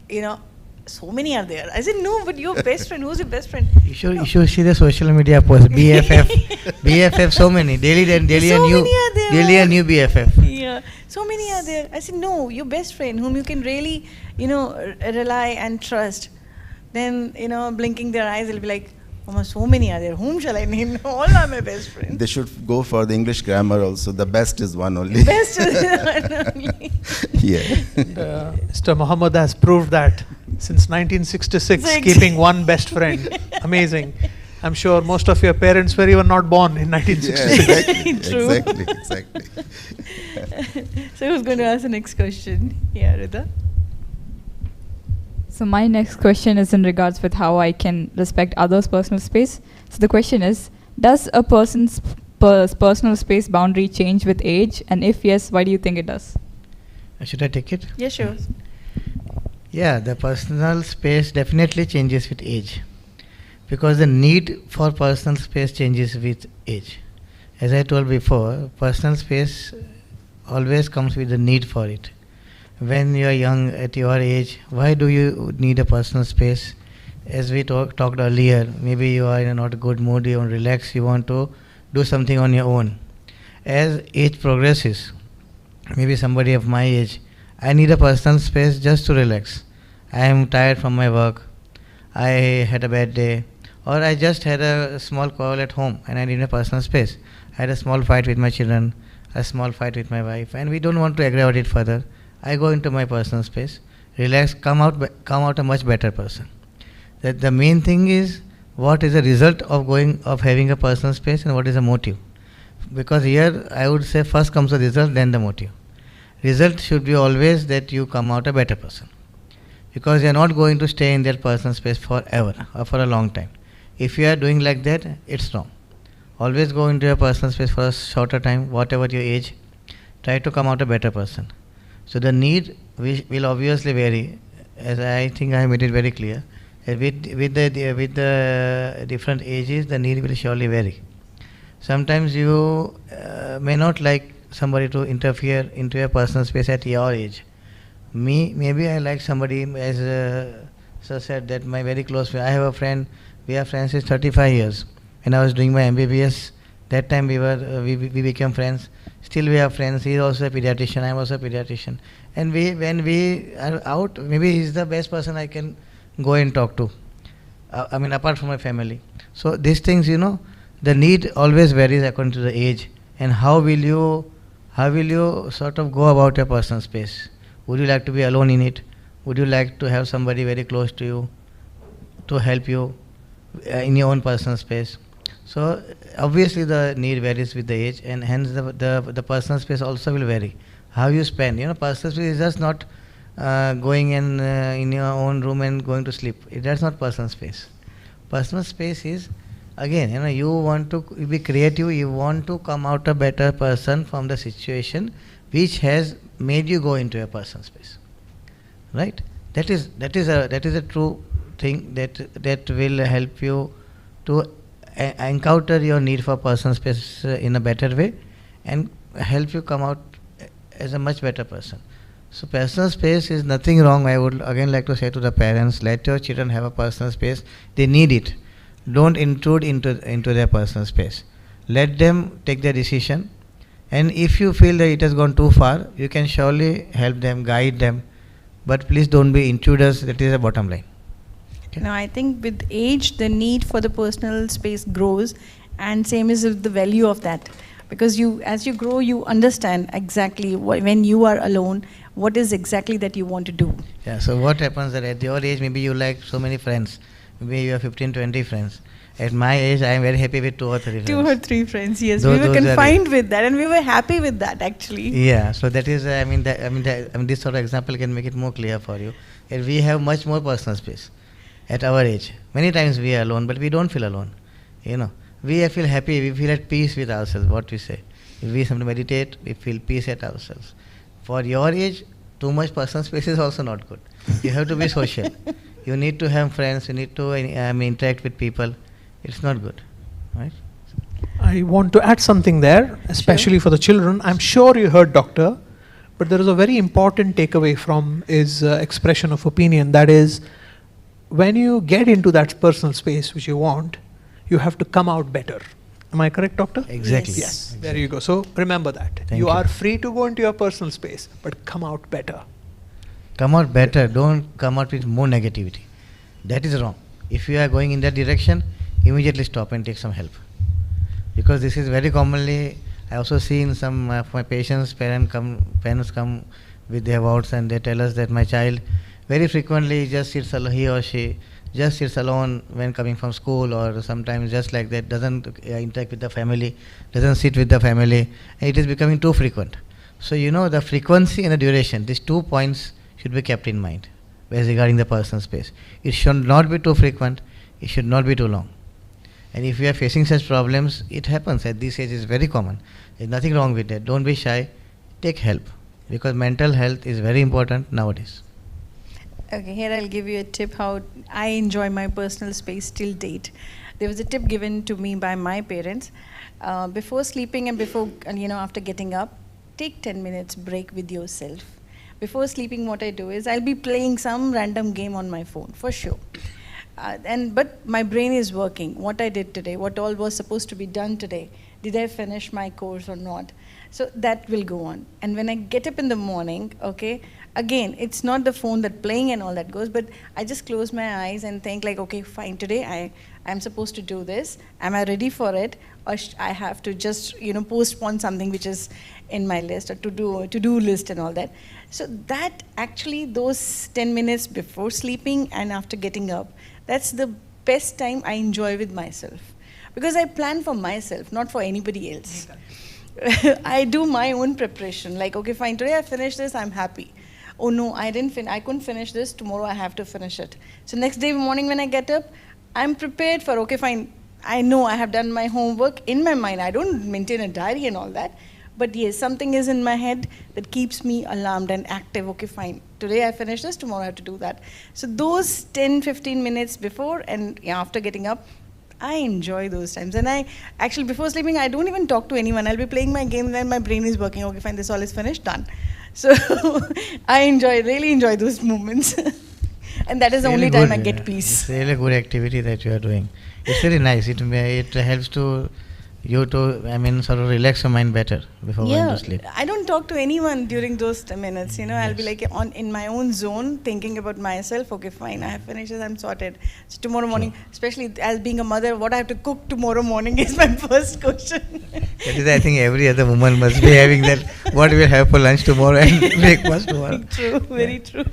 so many are there. I said, no, but your best friend, who's your best friend? You should see the social media posts. BFF, BFF, so many. Daily So a new, many are there. daily a new BFF. Yeah, so many are there. I said, no, your best friend, whom you can really, rely and trust. Then, blinking their eyes, they'll be like, Mama, so many are there. Whom shall I name? All are my best friends. They should go for the English grammar also. The best is one only. Best is one only. Yeah. Mr. Mohammed has proved that since 1966, keeping one best friend. Amazing. I'm sure most of your parents were even not born in 1966. Yeah, exactly. So who's going to ask the next question? Yeah, Ridha. So my next question is in regards with how I can respect others' personal space. So the question is, does a person's personal space boundary change with age? And if yes, why do you think it does? Should I take it? Yeah, sure. Yeah, the personal space definitely changes with age. Because the need for personal space changes with age. As I told before, personal space always comes with the need for it. When you are young, at your age, why do you need a personal space? As we talked earlier, maybe you are in not a good mood, you want to relax, you want to do something on your own. As age progresses, maybe somebody of my age, I need a personal space just to relax. I am tired from my work, I had a bad day, or I just had a small quarrel at home and I need a personal space. I had a small fight with my children, a small fight with my wife, and we don't want to aggravate it further. I go into my personal space, relax, come out a much better person. That the main thing is what is the result of having a personal space and what is the motive. Because here I would say first comes the result, then the motive. Result should be always that you come out a better person. Because you are not going to stay in that personal space forever or for a long time. If you are doing like that, it's wrong. Always go into your personal space for a shorter time, whatever your age. Try to come out a better person. So the need will obviously vary, as I think I made it very clear. With the different ages, the need will surely vary. Sometimes you may not like somebody to interfere into your personal space at your age. Maybe I like somebody, as Sir said, that my very close friend. I have a friend, we are friends since 35 years. When I was doing my MBBS, that time we became friends. Still we are friends. He is also a pediatrician, I am also a pediatrician. And when we are out, maybe he is the best person I can go and talk to. Apart from my family. So these things, the need always varies according to the age. And how will you sort of go about your personal space? Would you like to be alone in it? Would you like to have somebody very close to you to help you in your own personal space? So obviously the need varies with the age, and hence the personal space also will vary. How you spend, personal space is just not going in your own room and going to sleep. That's not personal space. Personal space is, again, you want to be creative, you want to come out a better person from the situation which has made you go into a personal space, right? That is a true thing that will help you to encounter your need for personal space in a better way and help you come out as a much better person. So personal space is nothing wrong. I would again like to say to the parents, let your children have a personal space. They need it. Don't intrude into their personal space. Let them take their decision. And if you feel that it has gone too far, you can surely help them, guide them. But please don't be intruders. That is the bottom line. Okay. Now, I think with age, the need for the personal space grows, and same is the value of that. Because as you grow, you understand exactly when you are alone, what is exactly that you want to do. Yeah, so what happens that at your age, maybe you like so many friends. Maybe you have 15, 20 friends. At my age, I am very happy with 2 or 3 friends. 2 or 3 friends, yes. We were confined with that, and we were happy with that, actually. Yeah, so that is, this sort of example can make it more clear for you. And we have much more personal space at our age. Many times we are alone, but we don't feel alone. We feel happy, we feel at peace with ourselves, what we say. If we sometimes meditate, we feel peace at ourselves. For your age, too much personal space is also not good. You have to be social. You need to have friends, you need to interact with people. It's not good, right? I want to add something there, especially for the children. I'm sure you heard doctor, but there is a very important takeaway from his expression of opinion. That is, when you get into that personal space which you want, you have to come out better. Am I correct, doctor? Exactly. Yes. There you go. So remember that. You are free to go into your personal space, but come out better. Come out better. Don't come out with more negativity. That is wrong. If you are going in that direction, immediately stop and take some help. Because this is very commonly, I also see in some of my patients, parents come with their doubts and they tell us that my child very frequently just sits alone, he or she just sits alone when coming from school, or sometimes just like that, doesn't interact with the family, doesn't sit with the family, and it is becoming too frequent. So the frequency and the duration, these 2 points should be kept in mind as regarding the personal space. It should not be too frequent, it should not be too long. And if you are facing such problems, it happens at this age, is very common. There's nothing wrong with that. Don't be shy, take help, because mental health is very important nowadays. Okay, here I'll give you a tip how I enjoy my personal space till date. There was a tip given to me by my parents. Before sleeping and before, after getting up, take 10 minutes break with yourself. Before sleeping, what I do is I'll be playing some random game on my phone, for sure. But my brain is working. What I did today, what all was supposed to be done today, did I finish my course or not? So that will go on. And when I get up in the morning, okay, again, it's not the phone that playing and all that goes, but I just close my eyes and think like, okay, fine, today I'm supposed to do this. Am I ready for it? Or I have to just, postpone something which is in my list, or to-do list and all that. So that actually, those 10 minutes before sleeping and after getting up, that's the best time I enjoy with myself. Because I plan for myself, not for anybody else. I do my own preparation. Like, okay, fine, today I finished this, I'm happy. Oh no, I couldn't finish this, tomorrow I have to finish it. So next day morning when I get up, I'm prepared for, okay, fine, I know I have done my homework in my mind. I don't maintain a diary and all that. But yes, something is in my head that keeps me alarmed and active. Okay, fine. Today I finish this, tomorrow I have to do that. So those 10, 15 minutes before and after getting up, I enjoy those times. And I actually, before sleeping, I don't even talk to anyone. I'll be playing my game and then my brain is working. Okay, fine, this all is finished, done. So I really enjoy those moments. And that is the only time I get peace. It's really a good activity that you are doing. It's very nice. It helps to you to, sort of relax your mind better before going to sleep. I don't talk to anyone during those 10 minutes. I'll be like in my own zone, thinking about myself. Okay, fine, I have finished this, I'm sorted. So tomorrow morning, especially as being a mother, what I have to cook tomorrow morning is my first question. That is, I think every other woman must be having that, what we'll have for lunch tomorrow and breakfast tomorrow. True, very true.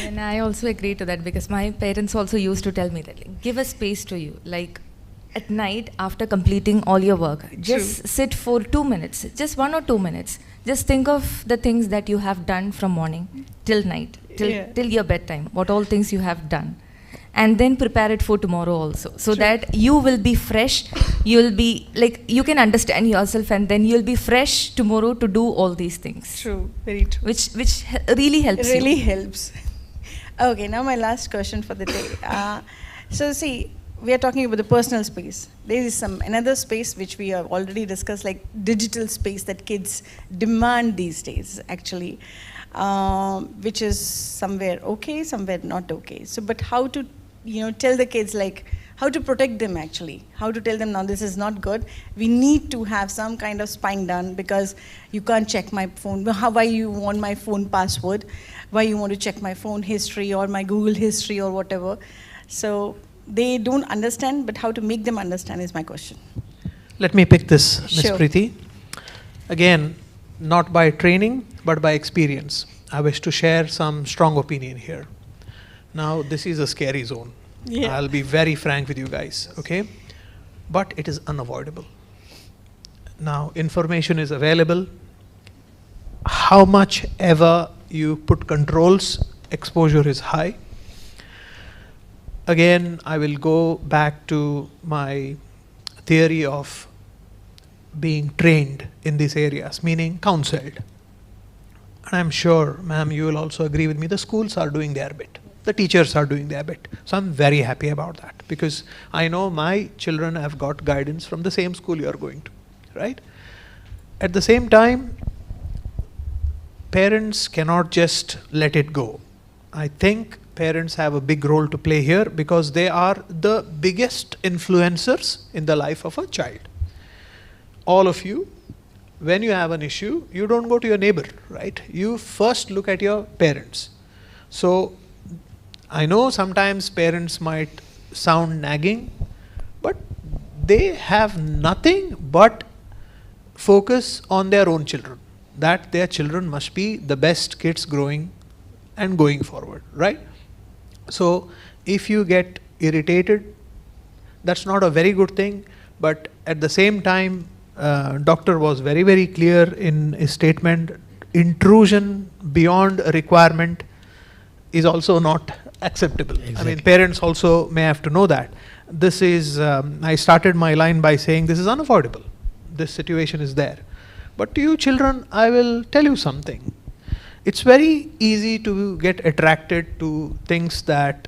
And I also agree to that, because my parents also used to tell me that, like, give a space to you. Like, at night after completing all your work. Just sit for 2 minutes, just 1 or 2 minutes. Just think of the things that you have done from morning till night, till your bedtime, what all things you have done. And then prepare it for tomorrow also, so that you will be fresh, you will be like, you can understand yourself, and then you'll be fresh tomorrow to do all these things. True, very true. Which really helps It really you. helps. Okay, now my last question for the day. So see, we are talking about the personal space. There is another space which we have already discussed, like digital space that kids demand these days, actually, which is somewhere okay, somewhere not okay. So, but how to, tell the kids, like, how to protect them actually, how to tell them, now this is not good. We need to have some kind of spying done, because you can't check my phone. Why you want my phone password? Why you want to check my phone history or my Google history or whatever? So they don't understand, but how to make them understand is my question. Let me pick this, Ms. Sure. Preety. Again, not by training, but by experience. I wish to share some strong opinion here. Now, this is a scary zone. Yeah. I'll be very frank with you guys, okay? But it is unavoidable. Now, information is available. How much ever you put controls, exposure is high. Again, I will go back to my theory of being trained in these areas, meaning counseled. And I'm sure, ma'am, you will also agree with me, the schools are doing their bit. The teachers are doing their bit. So I'm very happy about that, because I know my children have got guidance from the same school you are going to, right? At the same time, parents cannot just let it go. I think parents have a big role to play here, because they are the biggest influencers in the life of a child. All of you, when you have an issue, you don't go to your neighbor, right? You first look at your parents. So I know sometimes parents might sound nagging, but they have nothing but focus on their own children, that their children must be the best kids growing and going forward, right? So if you get irritated, that's not a very good thing, but at the same time, doctor was very, very clear in his statement, intrusion beyond a requirement is also not acceptable. Exactly. I mean, parents also may have to know that. This is, I started my line by saying this is unavoidable. This situation is there. But to you children, I will tell you something. It's very easy to get attracted to things that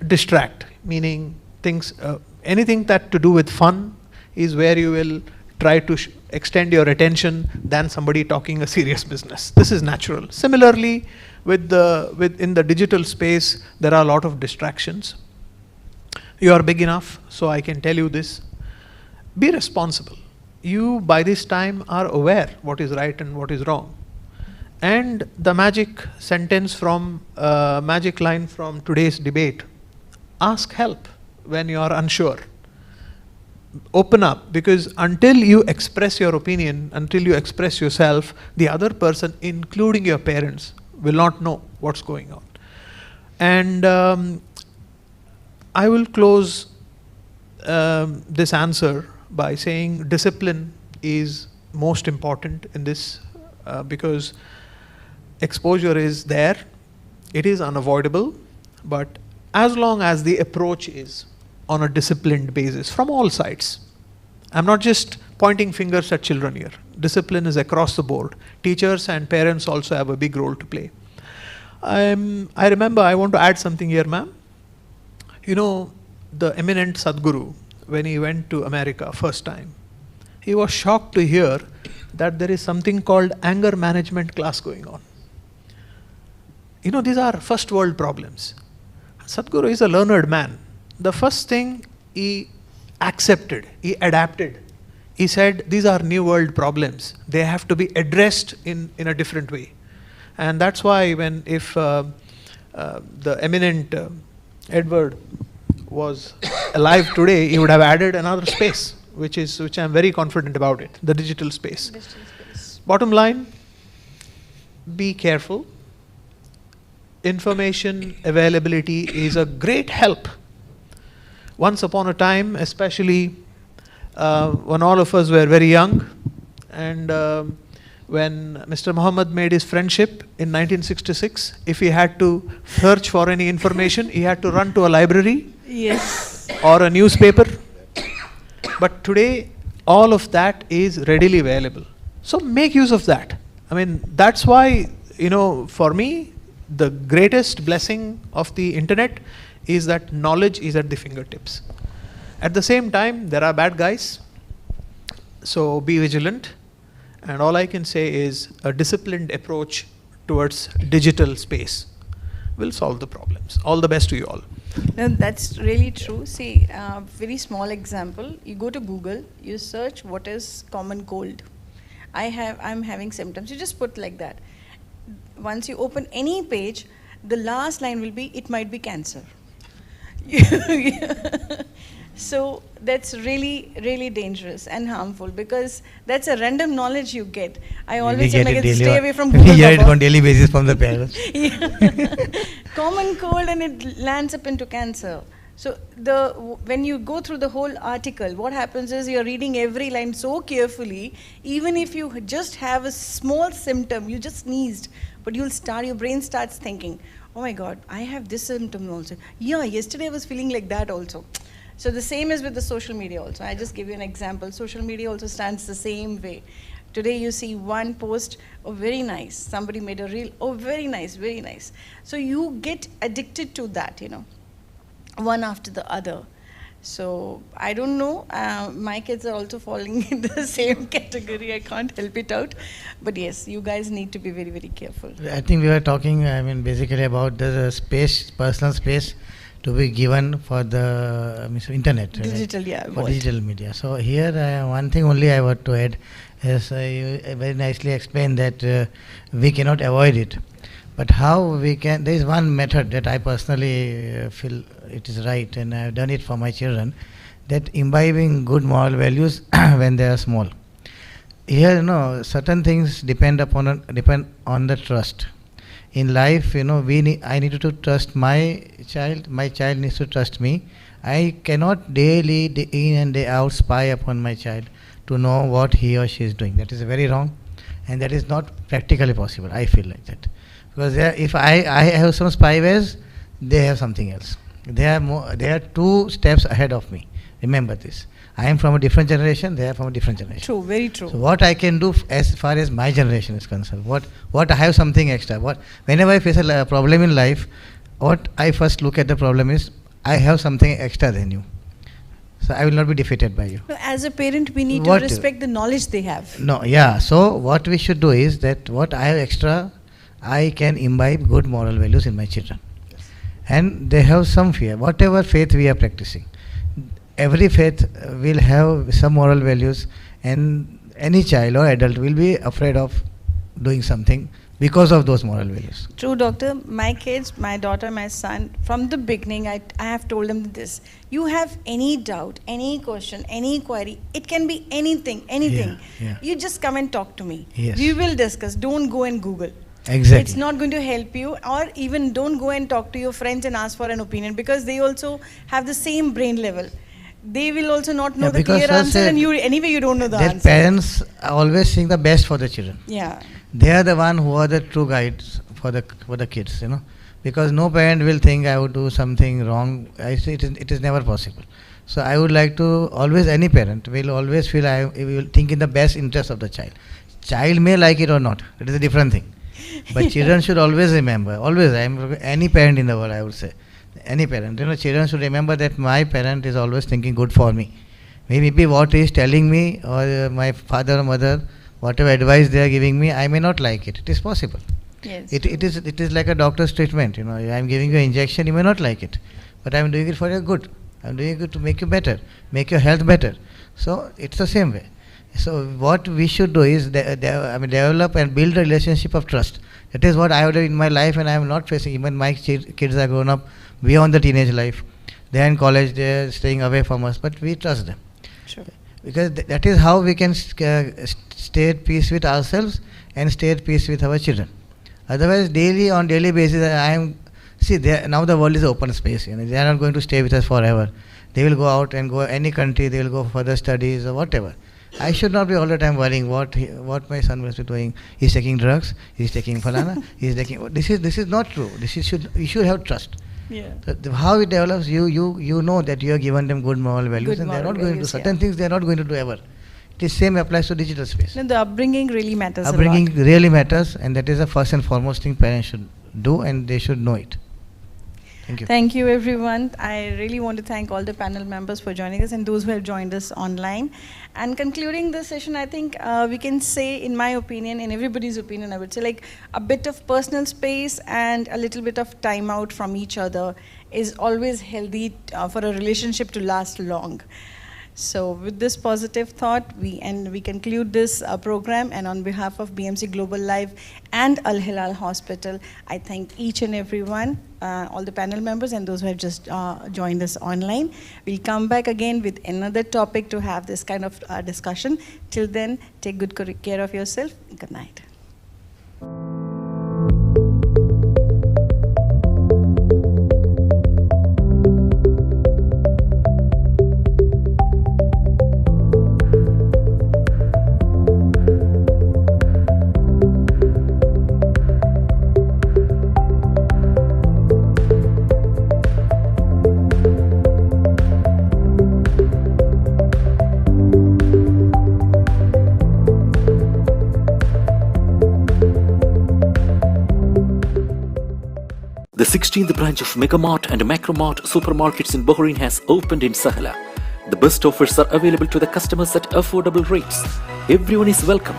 distract, meaning things, anything that to do with fun is where you will try to extend your attention than somebody talking a serious business. This is natural. Similarly, in the digital space, there are a lot of distractions. You are big enough, so I can tell you this. Be responsible. You, by this time, are aware what is right and what is wrong. And the magic sentence from, magic line from today's debate, ask help when you are unsure. Open up, because until you express your opinion, until you express yourself, the other person, including your parents, will not know what's going on. And I will close this answer by saying discipline is most important in this, because exposure is there, it is unavoidable, but as long as the approach is on a disciplined basis from all sides. I'm not just pointing fingers at children here. Discipline is across the board. Teachers and parents also have a big role to play. I remember, I want to add something here, ma'am. You know, the eminent Sadhguru, when he went to America first time, he was shocked to hear that there is something called anger management class going on. You know, these are first world problems. Sadhguru is a learned man. The first thing he accepted, he adapted. He said, these are new world problems. They have to be addressed in a different way. And that's why if the eminent Edward was alive today, he would have added another space, which I'm very confident about it, the digital space. Bottom line, be careful. Information availability is a great help. Once upon a time, especially when all of us were very young, and when Mr. Mohammed made his friendship in 1966, if he had to search for any information, he had to run to a library or a newspaper. But today, all of that is readily available. So make use of that. I mean, that's why, for me, the greatest blessing of the internet is that knowledge is at the fingertips. At the same time, there are bad guys, so be vigilant. And all I can say is a disciplined approach towards digital space will solve the problems. All the best to you all. No, that's really true. See, very small example. You go to Google, you search what is common cold. I'm having symptoms. You just put like that. Once you open any page, the last line will be, it might be cancer. So that's really, really dangerous and harmful, because that's a random knowledge you get. I always say, stay away from Google. We hear it on daily basis from the parents. Common cold, and it lands up into cancer. So when you go through the whole article, what happens is you're reading every line so carefully. Even if you just have a small symptom, you just sneezed, but your brain starts thinking, oh my God, I have this symptom also. Yeah, yesterday I was feeling like that also. So the same is with the social media also. I just give you an example. Social media also stands the same way. Today you see one post, oh very nice, somebody made a reel, oh very nice, very nice. So you get addicted to that, one after the other. So I don't know, my kids are also falling in the same category. I can't help it out. But yes, you guys need to be very, very careful. I think we were talking, basically about the space, personal space to be given for the internet. Digital, right? yeah. For digital media. So here, one thing only I want to add is you very nicely explained that we cannot avoid it. But how we can, there is one method that I personally feel it is right, and I have done it for my children, that imbibing good moral values when they are small. Here, certain things depend on the trust. In life, I need to trust my child needs to trust me. I cannot daily, day in and day out, spy upon my child to know what he or she is doing. That is very wrong, and that is not practically possible. I feel like that. Because if I have some spywares, they have something else. They are 2 steps ahead of me. Remember this. I am from a different generation, they are from a different generation. True, very true. So what I can do as far as my generation is concerned, what I have something extra. Whenever I face a problem in life, what I first look at the problem is, I have something extra than you. So I will not be defeated by you. No, as a parent, we need to respect the knowledge they have. No, yeah. So what we should do is that what I have extra, I can imbibe good moral values in my children. Yes. And they have some fear. Whatever faith we are practicing, every faith will have some moral values, and any child or adult will be afraid of doing something because of those moral values. True, doctor. My kids, my daughter, my son, from the beginning, I have told them this. You have any doubt, any question, any query, it can be anything. Yeah. You just come and talk to me. Yes. We will discuss. Don't go and Google. Exactly. It's not going to help you, or even don't go and talk to your friends and ask for an opinion, because they also have the same brain level. They will also not know the clear answer, and you don't know the answer. Parents are always seeing the best for the children. Yeah. They are the one who are the true guides for the kids, because no parent will think I would do something wrong. I say it is never possible. So I would like to any parent will always feel I will think in the best interest of the child. Child may like it or not. It is a different thing. But children should always remember, any parent in the world, I would say, any parent, children should remember that my parent is always thinking good for me. Maybe what he is telling me, or my father or mother, whatever advice they are giving me, I may not like it. It is possible. Yes. It is like a doctor's treatment. I am giving you an injection, you may not like it, but I am doing it for your good. I am doing it to make you better, make your health better. So it's the same way. So what we should do is develop and build a relationship of trust. That is what I have done in my life, and I am not facing. Even my kids are grown up beyond the teenage life. They are in college, they are staying away from us, but we trust them. Sure. Because that is how we can stay at peace with ourselves and stay at peace with our children. Otherwise, on daily basis, I am See, now the world is open space. They are not going to stay with us forever. They will go out and go any country. They will go for further studies or whatever. I should not be all the time worrying what my son must be doing. He's taking drugs. He's taking falana. He's taking. This is not true. You should have trust. Yeah. How it develops, you know that you have given them good moral values, and they are not going to certain things. They are not going to do ever. The same applies to digital space. No, the upbringing really matters. Upbringing really matters, and that is the first and foremost thing parents should do, and they should know it. Thank you. Thank you, everyone. I really want to thank all the panel members for joining us and those who have joined us online. And concluding this session, I think we can say, in my opinion, in everybody's opinion, I would say, like, a bit of personal space and a little bit of time out from each other is always healthy for a relationship to last long. So with this positive thought, we conclude this program, and on behalf of BMC Global Live and Al Hilal Hospital, I thank each and everyone, all the panel members and those who have just joined us online. We'll come back again with another topic to have this kind of discussion. Till then, take good care of yourself. Good night. The 16th branch of Megamart and Macromart supermarkets in Bahrain has opened in Sahla. The best offers are available to the customers at affordable rates. Everyone is welcome.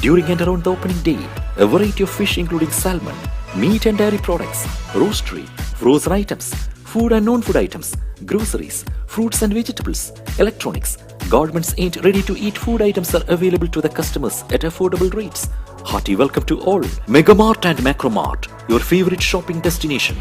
During and around the opening day, a variety of fish including salmon, meat and dairy products, roastery, frozen items, food and non-food items, groceries, fruits and vegetables, electronics, garments and ready-to-eat food items are available to the customers at affordable rates. Hearty welcome to all. Megamart and Macromart, your favorite shopping destination.